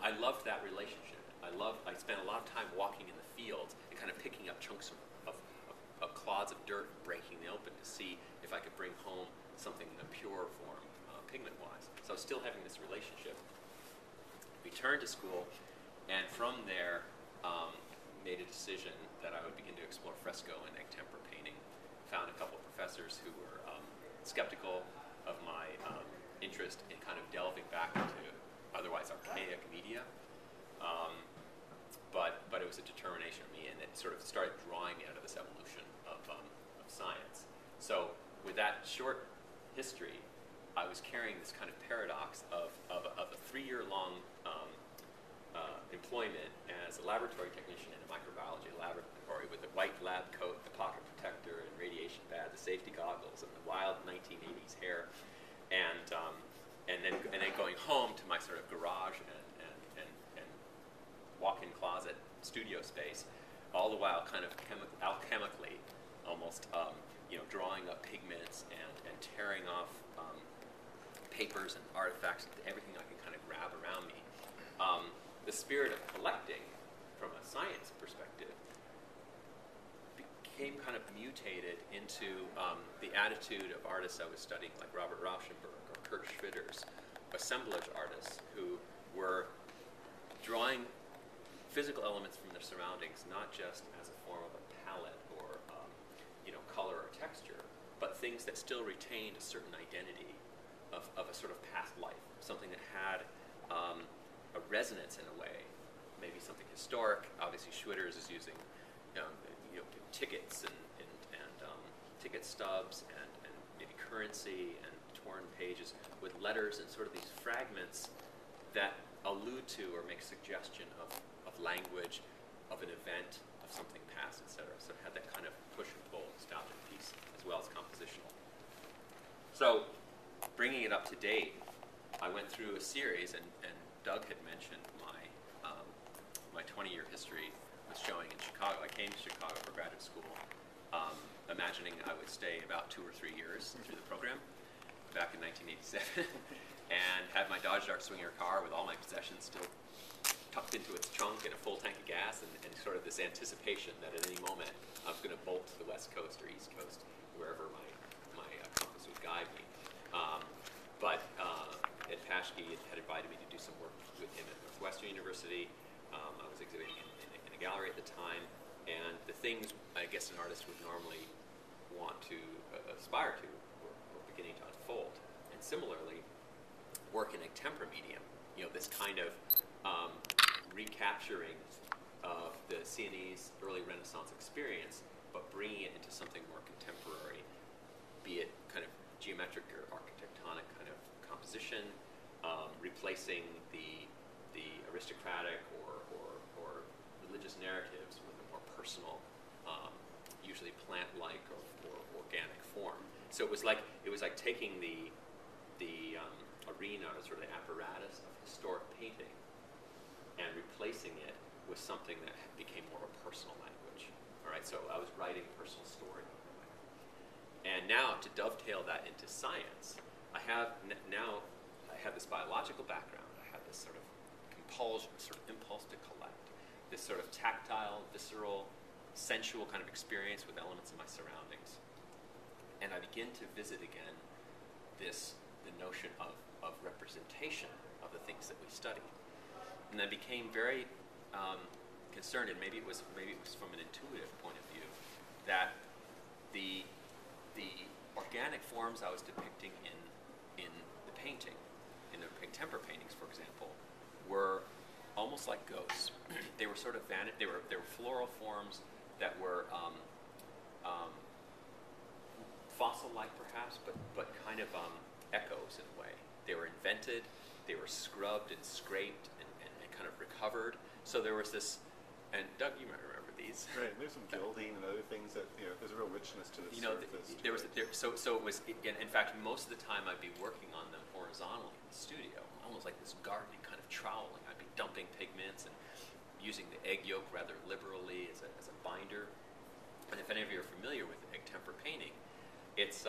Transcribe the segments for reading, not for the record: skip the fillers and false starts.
I loved that relationship. I spent a lot of time walking in the fields and kind of picking up chunks of clods of dirt and breaking them open to see if I could bring home something in a pure form, pigment-wise. So I was still having this relationship. Returned to school, and from there made a decision that I would begin to explore fresco and egg-tempera painting. Found a couple of professors who were skeptical of my interest in kind of delving back into otherwise archaic media. But it was a determination of me, and it sort of started drawing me out of this evolution of science. So with that short history, I was carrying this kind of paradox of a 3-year-long employment as a laboratory technician in a microbiology laboratory with a white lab coat, the pocket protector, and radiation pad, the safety goggles, and the wild 1980s hair, and then going home to my sort of garage and walk-in closet studio space, all the while kind of alchemically almost drawing up pigments and tearing off papers and artifacts, everything I can kind of grab around me. The spirit of collecting from a science perspective became kind of mutated into the attitude of artists I was studying, like Robert Rauschenberg or Kurt Schwitters, assemblage artists who were drawing physical elements from their surroundings, not just as a form of a palette or color or texture, but things that still retained a certain identity of a sort of past life, something that had a resonance in a way, maybe something historic. Obviously, Schwitters is using tickets and ticket stubs and maybe currency and torn pages with letters and sort of these fragments that allude to or make suggestion of language, of an event, of something past, etc. So it had that kind of push and pull nostalgic piece as well as compositional. So bringing it up to date, I went through a series, and Doug had mentioned my 20-year history was showing in Chicago. I came to Chicago for graduate school, imagining I would stay about 2 or 3 years through the program back in 1987, and had my Dodge Dart Swinger car with all my possessions still tucked into its trunk and a full tank of gas, and sort of this anticipation that at any moment I was going to bolt to the West Coast or East Coast, wherever my compass would guide me. But Ed Paschke had invited me to do some work with him at Northwestern University. I was exhibiting in a gallery at the time, and the things I guess an artist would normally want to aspire to were beginning to unfold. And similarly, work in a tempera medium, this kind of recapturing of the Sienese early Renaissance experience, but bringing it into something more contemporary, be it kind of geometric or architectonic kind of composition, replacing the aristocratic or religious narratives with a more personal, usually plant-like or organic form. So it was like taking the arena or sort of the apparatus of historic painting and replacing it with something that became more of a personal language. All right, so I was writing a personal story. And now to dovetail that into science, I have this biological background. I have this sort of compulsion, sort of impulse to collect, this sort of tactile, visceral, sensual kind of experience with elements of my surroundings. And I begin to visit again the notion of representation of the things that we study. And I became very concerned, and maybe it was from an intuitive point of view, that the organic forms I was depicting in the painting, in the tempera paintings, for example, were almost like ghosts. They were sort of they were floral forms that were fossil-like, perhaps, but kind of echoes in a way. They were invented, they were scrubbed and scraped and kind of recovered. So there was this, and Doug, you might remember these. Right, there's some gilding and other things that, there's a real richness to the surface. So it was, in fact, most of the time I'd be working on them horizontally in the studio, almost like this gardening kind of troweling. I'd be dumping pigments and using the egg yolk rather liberally as a binder. And if any of you are familiar with egg tempera painting, it's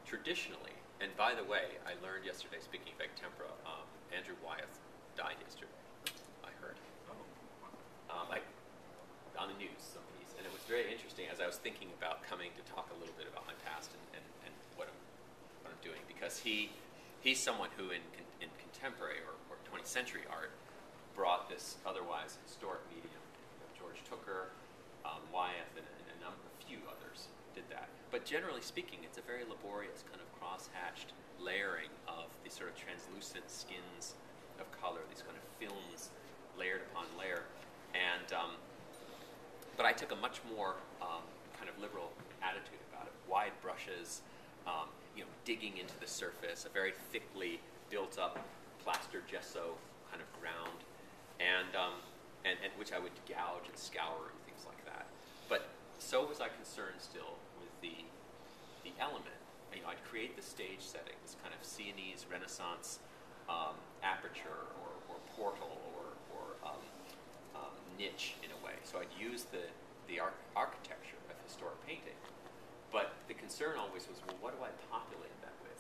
traditionally, and by the way, I learned yesterday, speaking of egg tempera, Andrew Wyeth died yesterday. like on the news, some piece. And it was very interesting as I was thinking about coming to talk a little bit about my past and what I'm doing, because he's someone who in contemporary or 20th century art brought this otherwise historic medium. George Tooker, Wyeth, and a few others did that. But generally speaking, it's a very laborious kind of cross-hatched layering of these sort of translucent skins of color, these kind of films layered upon layer. And but I took a much more kind of liberal attitude about it. Wide brushes, digging into the surface, a very thickly built up plaster gesso kind of ground, and which I would gouge and scour and things like that. But so was I concerned still with the element. I'd create the stage setting, this kind of Sienese Renaissance aperture or portal or niche in a way. So I'd use the architecture of historic painting. But the concern always was, well, what do I populate that with?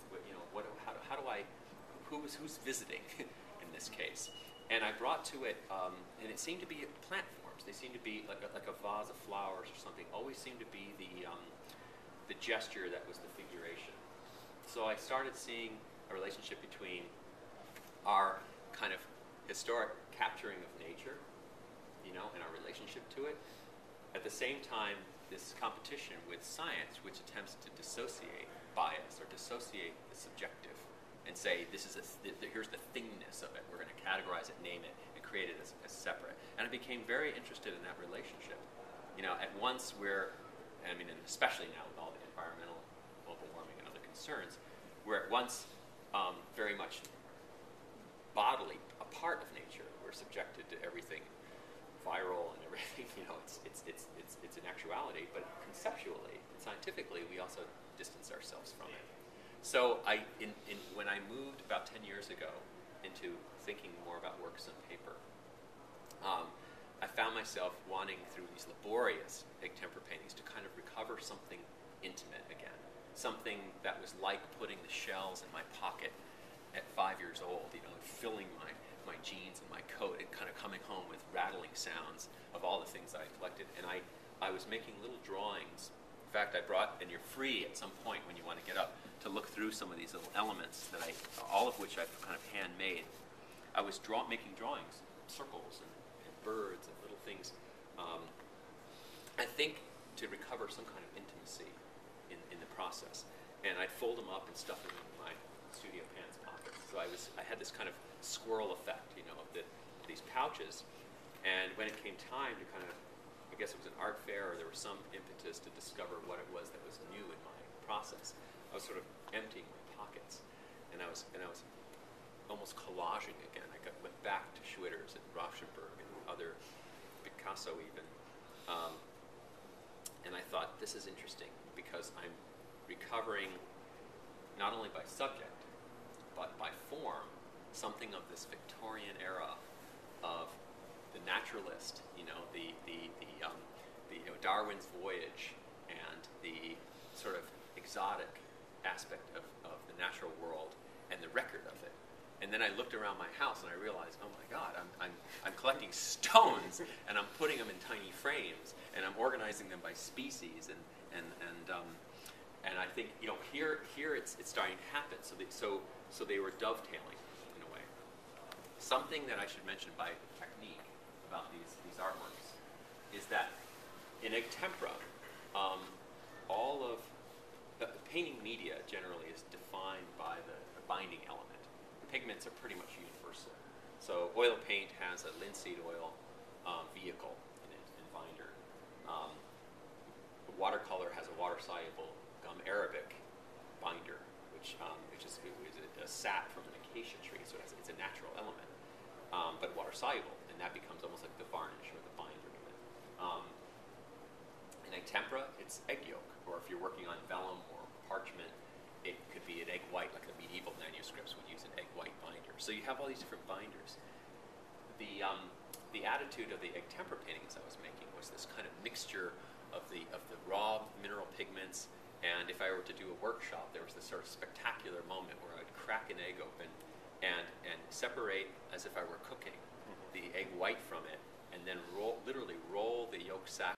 How do I? Who's visiting in this case? And I brought to it, and it seemed to be plant forms. They seemed to be like a vase of flowers or something. Always seemed to be the gesture that was the figuration. So I started seeing a relationship between our kind of historic capturing of nature, and our relationship to it. At the same time, this competition with science, which attempts to dissociate bias or dissociate the subjective and say, here's the thingness of it. We're going to categorize it, name it, and create it as separate. And I became very interested in that relationship. At once and especially now with all the environmental, global warming and other concerns, we're at once very much bodily a part of nature. We're subjected to everything viral and everything. It's an actuality, but conceptually and scientifically, we also distance ourselves from it. So when I moved about 10 years ago into thinking more about works on paper, I found myself wanting, through these laborious egg-tempera paintings, to kind of recover something intimate again, something that was like putting the shells in my pocket at 5 years old, filling my jeans and my coat and kind of coming home with rattling sounds of all the things that I collected. And I was making little drawings. In fact, I brought, and you're free at some point when you want to get up to look through some of these little elements that all of which I've kind of handmade. I was making drawings, circles and birds and little things. I think to recover some kind of intimacy in the process. And I'd fold them up and stuff them in my studio pants pockets. So I had this kind of squirrel effect, of these pouches. And when it came time to kind of, I guess it was an art fair, or there was some impetus to discover what it was that was new in my process, I was sort of emptying my pockets, and I was almost collaging again. Went back to Schwitters and Rauschenberg and other, Picasso even, and I thought, this is interesting because I'm recovering not only by subject but by form something of this Victorian era of the naturalist, Darwin's voyage, and the sort of exotic aspect of the natural world and the record of it. And then I looked around my house and I realized, oh my God, I'm collecting stones and I'm putting them in tiny frames and I'm organizing them by species and I think here it's starting to happen. So they were dovetailing in a way. Something that I should mention by technique about these artworks is that in egg tempera, all of the painting media generally is defined by the binding element. Pigments are pretty much universal. So oil paint has a linseed oil vehicle in it, and binder. Watercolor has a water-soluble gum arabic binder, which is a sap from an acacia tree, so it's a natural element, but water-soluble, and that becomes almost like the varnish or the binder of it. In egg tempera, it's egg yolk, or if you're working on vellum or parchment, it could be an egg white, like the medieval manuscripts would use an egg white binder. So you have all these different binders. The attitude of the egg tempera paintings I was making was this kind of mixture of the raw mineral pigments, and if I were to do a workshop, there was this sort of spectacular moment where I would crack an egg open and separate, as if I were cooking, the egg white from it, and then literally roll the yolk sack